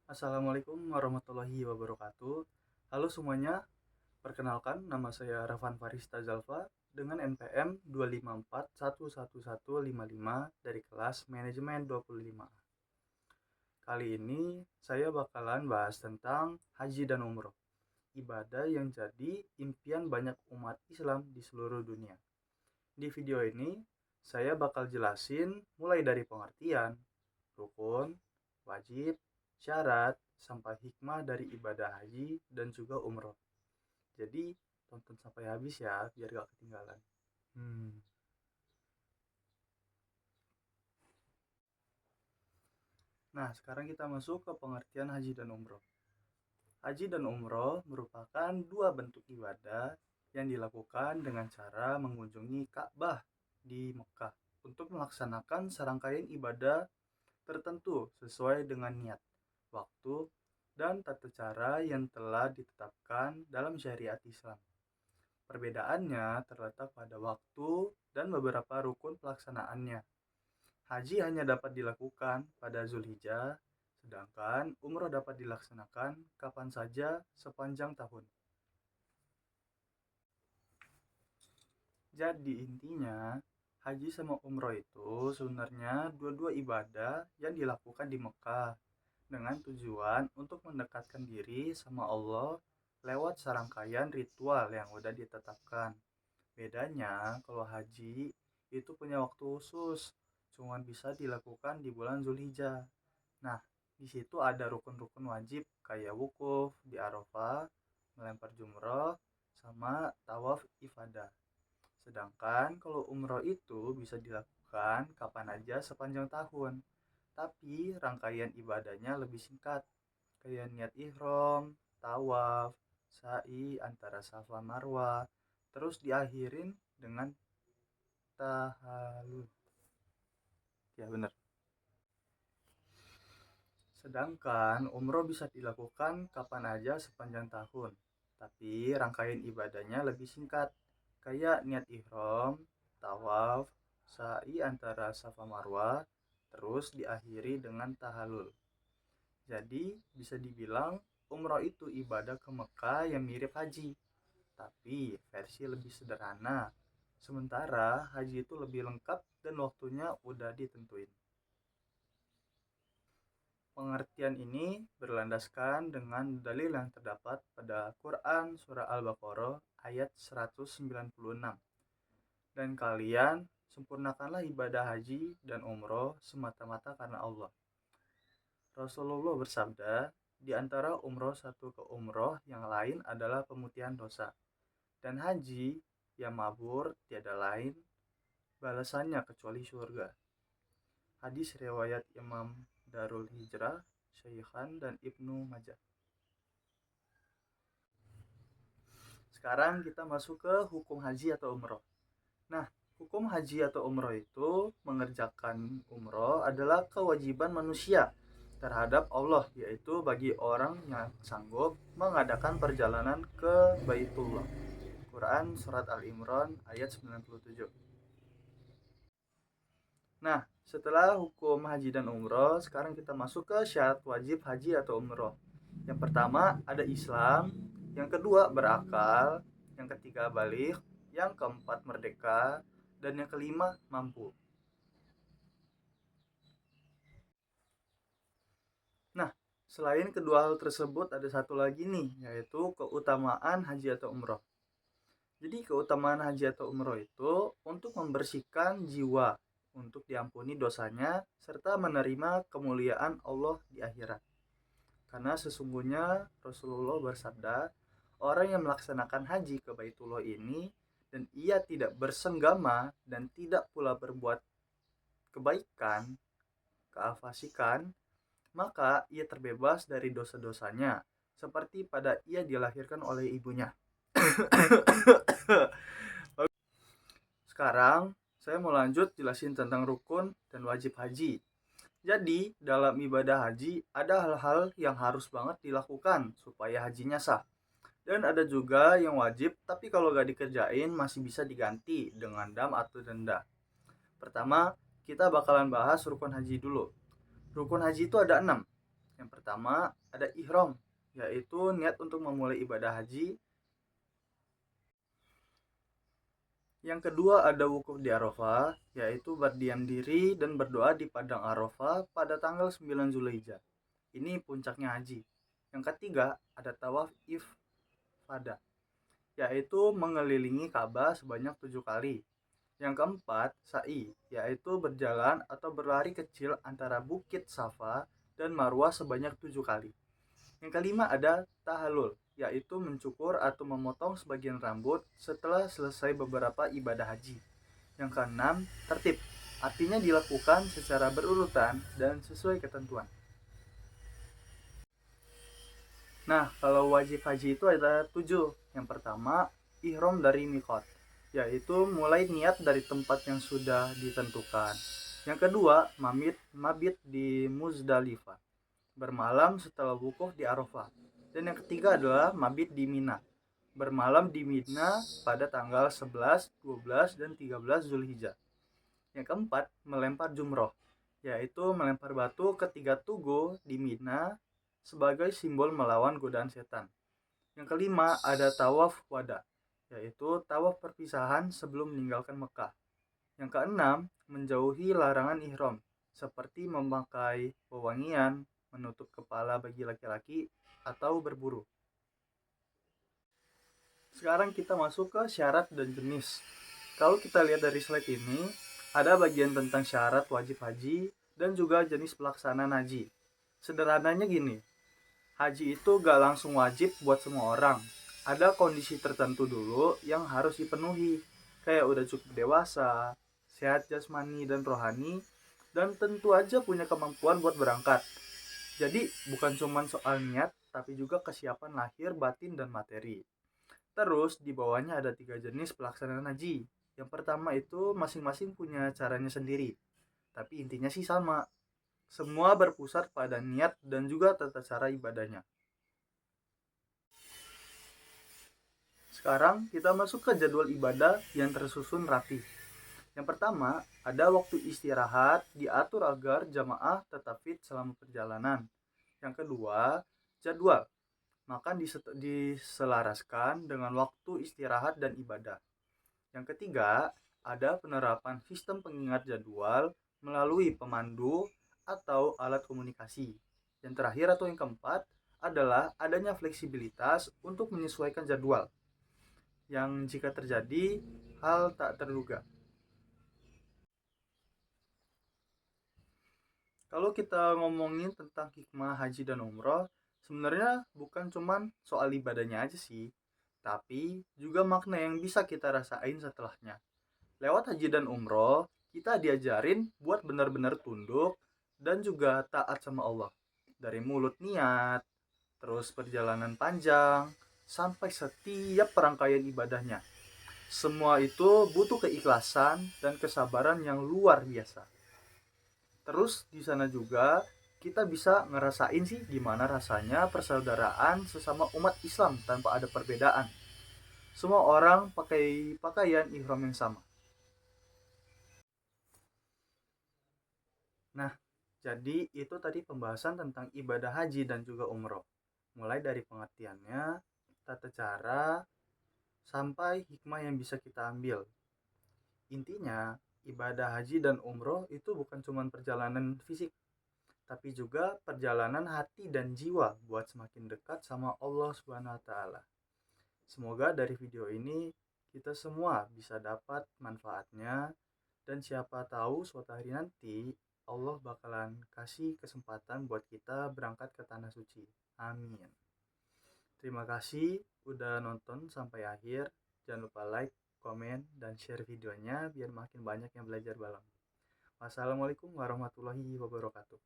Assalamualaikum warahmatullahi wabarakatuh. Halo semuanya, perkenalkan nama saya Rafan Farista Zalfa dengan NPM 254111155 dari kelas Manajemen 25. Kali ini saya bakalan bahas tentang haji dan umroh, ibadah yang jadi impian banyak umat Islam di seluruh dunia. Di video ini, saya bakal jelasin mulai dari pengertian, rukun, wajib, syarat, sampai hikmah dari ibadah haji dan juga umroh. Jadi, tonton sampai habis ya, biar gak ketinggalan. Hmm. Nah, sekarang kita masuk ke pengertian haji dan umroh. Haji dan umroh merupakan dua bentuk ibadah yang dilakukan dengan cara mengunjungi Ka'bah di Mekah untuk melaksanakan serangkaian ibadah tertentu sesuai dengan niat, waktu, dan tata cara yang telah ditetapkan dalam syariat Islam. Perbedaannya terletak pada waktu dan beberapa rukun pelaksanaannya. Haji hanya dapat dilakukan pada Zulhijjah, sedangkan umroh dapat dilaksanakan kapan saja sepanjang tahun. Jadi intinya, haji sama umroh itu sebenarnya dua-dua ibadah yang dilakukan di Mekah dengan tujuan untuk mendekatkan diri sama Allah lewat serangkaian ritual yang udah ditetapkan. Bedanya kalau haji itu punya waktu khusus, cuma bisa dilakukan di bulan Zulhijjah. Nah, di situ ada rukun-rukun wajib kayak wukuf di Arafah, melempar jumroh, sama tawaf ifadah. Sedangkan kalau umroh itu bisa dilakukan kapan aja sepanjang tahun. Tapi rangkaian ibadahnya lebih singkat, kayak niat ihram, tawaf, sa'i antara Safa Marwah, terus diakhirin dengan tahallul. Ya benar. Sedangkan umroh bisa dilakukan kapan aja sepanjang tahun. Tapi rangkaian ibadahnya lebih singkat, kayak niat ihram, tawaf, sa'i antara Safa Marwah, terus diakhiri dengan tahallul. Jadi bisa dibilang umroh itu ibadah ke Mekah yang mirip haji, tapi versi lebih sederhana. Sementara haji itu lebih lengkap dan waktunya udah ditentuin. Pengertian ini berlandaskan dengan dalil yang terdapat pada Quran Surah Al-Baqarah ayat 196. Dan kalian sempurnakanlah ibadah haji dan umroh semata-mata karena Allah. Rasulullah bersabda, di antara umroh satu ke umroh yang lain adalah pemutihan dosa. Dan haji yang mabur tiada lain balasannya kecuali surga. Hadis riwayat Imam Darul Hijrah, Syekhan dan Ibnu Majah. Sekarang kita masuk ke hukum haji atau umroh. Nah, hukum haji atau umroh itu mengerjakan umroh adalah kewajiban manusia terhadap Allah, yaitu bagi orang yang sanggup mengadakan perjalanan ke Baitullah. Quran Surat Al-Imran ayat 97. Nah, setelah hukum haji dan umroh, sekarang kita masuk ke syarat wajib haji atau umroh. Yang pertama ada Islam, yang kedua berakal, yang ketiga balik, yang keempat merdeka, dan yang kelima mampu. Nah, selain kedua hal tersebut ada satu lagi nih, yaitu keutamaan haji atau umroh. Jadi keutamaan haji atau umroh itu untuk membersihkan jiwa, untuk diampuni dosanya, serta menerima kemuliaan Allah di akhirat. Karena sesungguhnya Rasulullah bersabda, orang yang melaksanakan haji ke Baitullah ini dan ia tidak bersenggama dan tidak pula berbuat kebaikan, keafasikan, maka ia terbebas dari dosa-dosanya seperti pada ia dilahirkan oleh ibunya. Sekarang saya mau lanjut jelasin tentang rukun dan wajib haji. Jadi, dalam ibadah haji ada hal-hal yang harus banget dilakukan supaya hajinya sah. Dan ada juga yang wajib, tapi kalau gak dikerjain masih bisa diganti dengan dam atau denda. Pertama, kita bakalan bahas rukun haji dulu. Rukun haji itu ada 6. Yang pertama ada ihram, yaitu niat untuk memulai ibadah haji. Yang kedua ada wukuf di Arafah, yaitu berdiam diri dan berdoa di padang Arafah pada tanggal 9 Zulhijjah. Ini puncaknya haji. Yang ketiga ada tawaf ifadah, yaitu mengelilingi Ka'bah sebanyak 7 kali. Yang keempat, sa'i, yaitu berjalan atau berlari kecil antara Bukit Safa dan Marwah sebanyak 7 kali. Yang kelima ada tahallul, yaitu mencukur atau memotong sebagian rambut setelah selesai beberapa ibadah haji. Yang keenam, tertib, artinya dilakukan secara berurutan dan sesuai ketentuan. Nah, kalau wajib haji itu ada 7. Yang pertama, ihram dari miqat, yaitu mulai niat dari tempat yang sudah ditentukan. Yang kedua, mabit di Muzdalifah, bermalam setelah wukuf di Arafah. Dan yang ketiga adalah mabit di Mina, bermalam di Mina pada tanggal 11, 12, dan 13 Zulhijjah. Yang keempat, melempar jumroh, yaitu melempar batu ke 3 tugu di Mina sebagai simbol melawan godaan setan. Yang kelima, ada tawaf wada, yaitu tawaf perpisahan sebelum meninggalkan Mekah. Yang keenam, menjauhi larangan ihram, seperti memakai wewangian, menutup kepala bagi laki-laki, atau berburu. Sekarang kita masuk ke syarat dan jenis. Kalau kita lihat dari slide ini, ada bagian tentang syarat wajib haji dan juga jenis pelaksanaan haji. Sederhananya gini, haji itu gak langsung wajib buat semua orang. Ada kondisi tertentu dulu yang harus dipenuhi, kayak udah cukup dewasa, sehat jasmani dan rohani, dan tentu aja punya kemampuan buat berangkat. Jadi bukan cuma soal niat, tapi juga kesiapan lahir, batin, dan materi. Terus di bawahnya ada 3 jenis pelaksanaan haji. Yang pertama itu masing-masing punya caranya sendiri, tapi intinya sih sama. Semua berpusat pada niat dan juga tata cara ibadahnya. Sekarang kita masuk ke jadwal ibadah yang tersusun rapi. Yang pertama, ada waktu istirahat diatur agar jamaah tetap fit selama perjalanan. Yang kedua, jadwal makan diselaraskan dengan waktu istirahat dan ibadah. Yang ketiga, ada penerapan sistem pengingat jadwal melalui pemandu atau alat komunikasi. Yang terakhir atau yang keempat adalah adanya fleksibilitas untuk menyesuaikan jadwal yang jika terjadi hal tak terduga. Kalau kita ngomongin tentang hikmah haji dan umroh, sebenarnya bukan cuman soal ibadahnya aja sih, tapi juga makna yang bisa kita rasain setelahnya. Lewat haji dan umroh, kita diajarin buat benar-benar tunduk dan juga taat sama Allah. Dari mulut niat, terus perjalanan panjang, sampai setiap perangkaian ibadahnya. Semua itu butuh keikhlasan dan kesabaran yang luar biasa. Terus di sana juga kita bisa ngerasain sih gimana rasanya persaudaraan sesama umat Islam tanpa ada perbedaan. Semua orang pakai pakaian ihram yang sama. Nah, jadi itu tadi pembahasan tentang ibadah haji dan juga umroh. Mulai dari pengertiannya, tata cara, sampai hikmah yang bisa kita ambil. Intinya, ibadah haji dan umroh itu bukan cuma perjalanan fisik, tapi juga perjalanan hati dan jiwa buat semakin dekat sama Allah Subhanahu wa taala. Semoga dari video ini kita semua bisa dapat manfaatnya, dan siapa tahu suatu hari nanti Allah bakalan kasih kesempatan buat kita berangkat ke tanah suci. Amin. Terima kasih udah nonton sampai akhir. Jangan lupa like, komen, dan share videonya biar makin banyak yang belajar bareng. Wassalamualaikum warahmatullahi wabarakatuh.